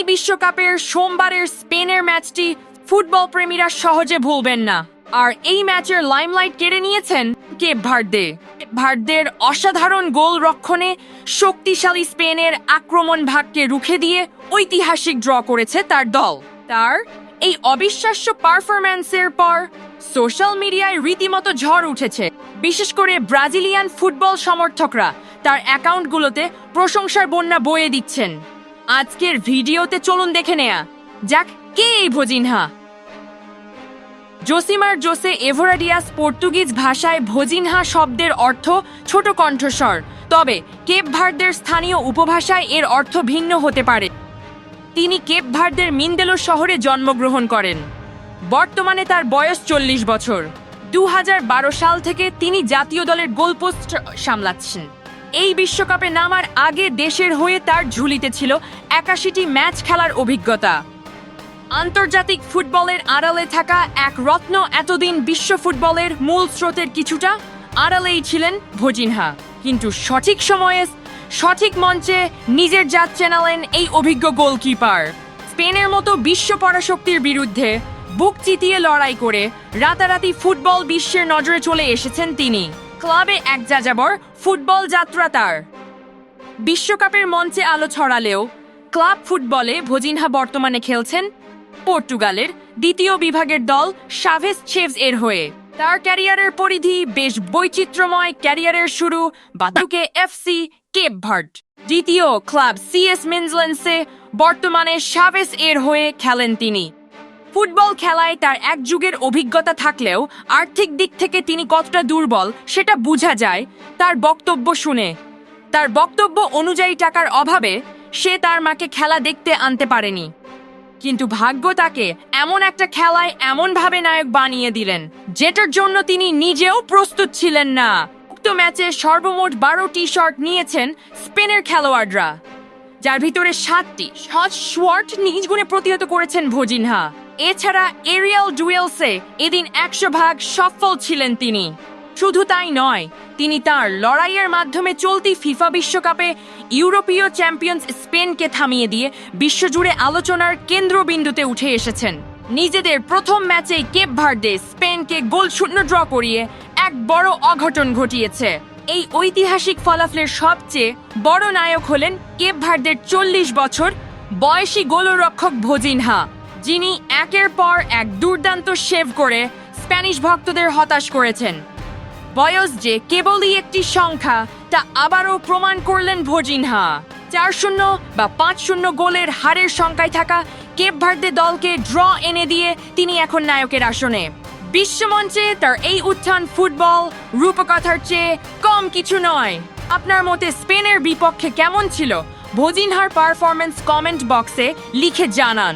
এই বিশ্বকাপের সোমবারের স্পেনের ম্যাচটি ফুটবল প্রেমীরা সহজে ভুলবেন না। আর এই ম্যাচের লাইমলাইট কেড়ে নিয়েছেন কেপ ভার্দের অসাধারণ গোল রক্ষণে শক্তিশালী স্পেনের আক্রমণ ভাগকে রুখে দিয়ে ঐতিহাসিক ড্র করেছে তার দল। তার এই অবিশ্বাস্য পারফরম্যান্সের পর সোশ্যাল মিডিয়ায় রীতিমতো ঝড় উঠেছে। বিশেষ করে ব্রাজিলিয়ান ফুটবল সমর্থকরা তার অ্যাকাউন্টগুলোতে প্রশংসার বন্যা বয়ে দিচ্ছেন। আজকের ভিডিওতে চলুন দেখে নেয়া যাক কে এই ভোজিনহা। জোসিমার জোসে এভোরাডিয়াস পর্তুগিজ ভাষায় ভোজিনহা শব্দের অর্থ ছোট কণ্ঠস্বর, তবে কেপ ভার্দের স্থানীয় উপভাষায় এর অর্থ ভিন্ন হতে পারে। তিনি কেপ ভার্দের মিন্দেলো শহরে জন্মগ্রহণ করেন। বর্তমানে তার বয়স 40 বছর। 2012 সাল থেকে তিনি জাতীয় দলের গোলপোস্ট সামলাচ্ছেন। এই বিশ্বকাপে নামার আগে দেশের হয়ে তার ঝুলিতে ছিল 81টি ম্যাচ খেলার অভিজ্ঞতা। আন্তর্জাতিক ফুটবলের আড়ালে থাকা এক রত্ন এতদিন বিশ্ব ফুটবলের মূল স্রোতের কিছুটা আড়ালেই ছিলেন ভোজিনহা, কিন্তু সঠিক সময়ে সঠিক মঞ্চে নিজের জাত চেনালেন এই অভিজ্ঞ গোলকিপার। স্পেনের মতো বিশ্ব পরাশক্তির বিরুদ্ধে বুক চিতিয়ে লড়াই করে রাতারাতি ফুটবল বিশ্বের নজরে চলে এসেছেন তিনি। ক্লাবে এক যাযাবর ফুটবল যাত্রা তার। বিশ্বকাপের মঞ্চে আলো ছড়ালেও ক্লাব ফুটবলে ভোজিনহা বর্তমানে খেলছেন পর্তুগালের দ্বিতীয় বিভাগের দল সাভেস চেভস এর হয়ে। তার ক্যারিয়ারের পরিধি বেশ বৈচিত্র্যময়। ক্যারিয়ারের শুরু বাতুকে এফসি কেপ ভার্ড, দ্বিতীয় ক্লাব সিএস মিনজলেন্সে, বর্তমানে সাভেস এর হয়ে খেলেন তিনি। ফুটবল খেলায় তার এক যুগের অভিজ্ঞতা থাকলেও আর্থিক দিক থেকে তিনি কতটা দুর্বল সেটা বোঝা যায় তার বক্তব্য শুনে। তার বক্তব্য অনুযায়ী টাকার অভাবে সে তার মাকে খেলা দেখতে আনতে পারেনি, কিন্তু ভাগ্য তাকে এমন একটা খেলায় এমনভাবে নায়ক বানিয়ে দিলেন যেটার জন্য তিনি নিজেও প্রস্তুত ছিলেন না। উক্ত ম্যাচে সর্বমোট 12টি শট নিয়েছেন স্পেনের খেলোয়াড়রা, যার ভিতরে 7টি শট নিজ গুণে প্রতিহত করেছেন ভোজিনহা। এছাড়া এরিয়াল ডুয়েলসে এদিন 100% সফল ছিলেন তিনি। শুধু তাই নয়, তিনি তার লড়াইয়ের মাধ্যমে চলতি ফিফা বিশ্বকাপে ইউরোপীয় চ্যাম্পিয়ন্স স্পেনকে থামিয়ে দিয়ে বিশ্বজুড়ে আলোচনার কেন্দ্রবিন্দুতে উঠে এসেছেন। নিজেদের প্রথম ম্যাচেই কেপ ভার্দে স্পেনকে গোলশূন্য ড্র করিয়ে এক বড় অঘটন ঘটিয়েছে। এই ঐতিহাসিক ফলাফলের সবচেয়ে বড় নায়ক হলেন কেপ ভার্দের 40 বছর বয়সী গোলরক্ষক ভোজিনহা, যিনি একের পর এক দুর্দান্ত সেভ করে স্প্যানিশ ভক্তদের হতাশ করেছেন। বয়স যে কেবলই একটি সংখ্যা তা আবারও প্রমাণ করলেন ভোজিনহা। 4-0 বা 5-0 গোলের হারের সংখ্যায় থাকা কেপ ভার্দে দলকে ড্র এনে দিয়ে তিনি এখন নায়কের আসনে। বিশ্বমঞ্চে তার এই উত্থান ফুটবল রূপকথার চেয়ে কম কিছু নয়। আপনার মতে স্পেনের বিপক্ষে কেমন ছিল ভোজিনহার পারফরম্যান্স? কমেন্ট বক্সে লিখে জানান।